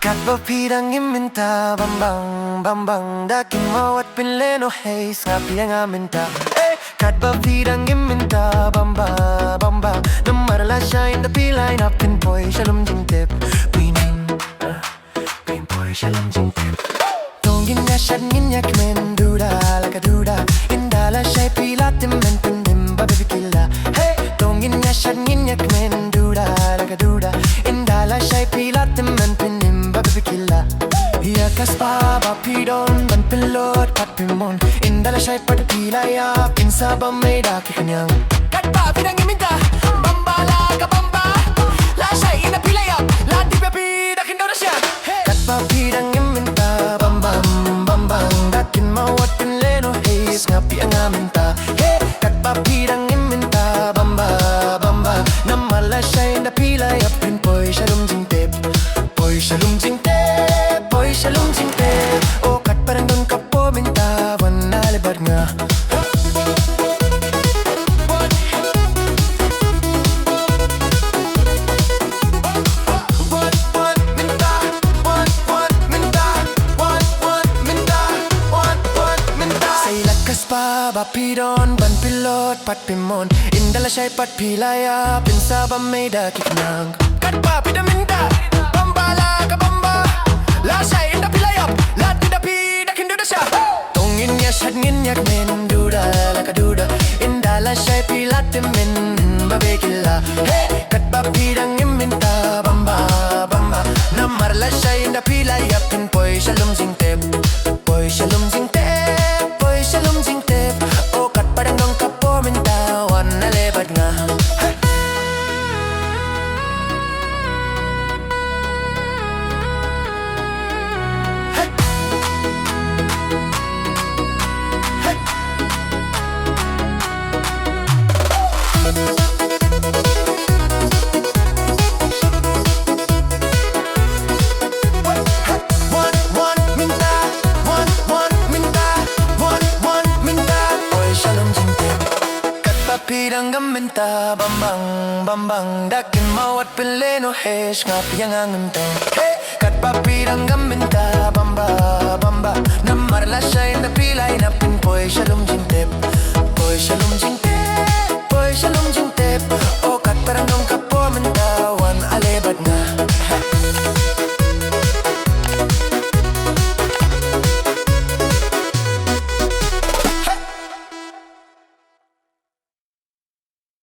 Katpapirang iminta bambang bambang dakin mawat pinleno hey sapi ang aminta eh katpapirang iminta bamba bamba namarala siya in the pilay na pinpoy shalom jingtip pinin pinpoy shalom jingtip tongin na siya ninyak men duda laka duda indala siya pilatim men pinim babibikila hey tongin na siya ninyak men duda laka duda indala siya pilatim men pinim babibikila iya kaspa bapidon ban pilot patpimon indala siya patpilaya pinsaba may daki kanyang katpa pinang iminta bambala ka bamba la siya inapilaya la di babi dakin daw na siya katpa pinang iminta bambam bambang dakin mawat pinleno hey ngapi ang aminta hey katpa pinang iminta bamba bamba namala siya inapilaya pinpoy shalom jingtip poy shalom jingtip poy shalom jingtip o kat parang doon ka po minta wan nalibad nga Bapidon ban pilot patpimon indala siya patpilaya pinsaba may dakik nang katpa pidaminta bambala ka bamba la siya indapilaya la tidapi dakin duda siya tongin niya siya nginyak men duda laka duda indala siya pilatim men babekila hey katpa pidang iminta bamba bamba namarla siya indapilaya pinpoy shalom jingtip poy shalom jingtip poy shalom jingtip o kat parang dong kapo minta wan nalibad nga Pirang gaminta bambang bambang dakin mawat pileno hesh ngapi ang anganteng hey kat papirang gaminta bamba bamba namarla siya in the pilay na pinpoy shalom jingtip poy shalom jingtip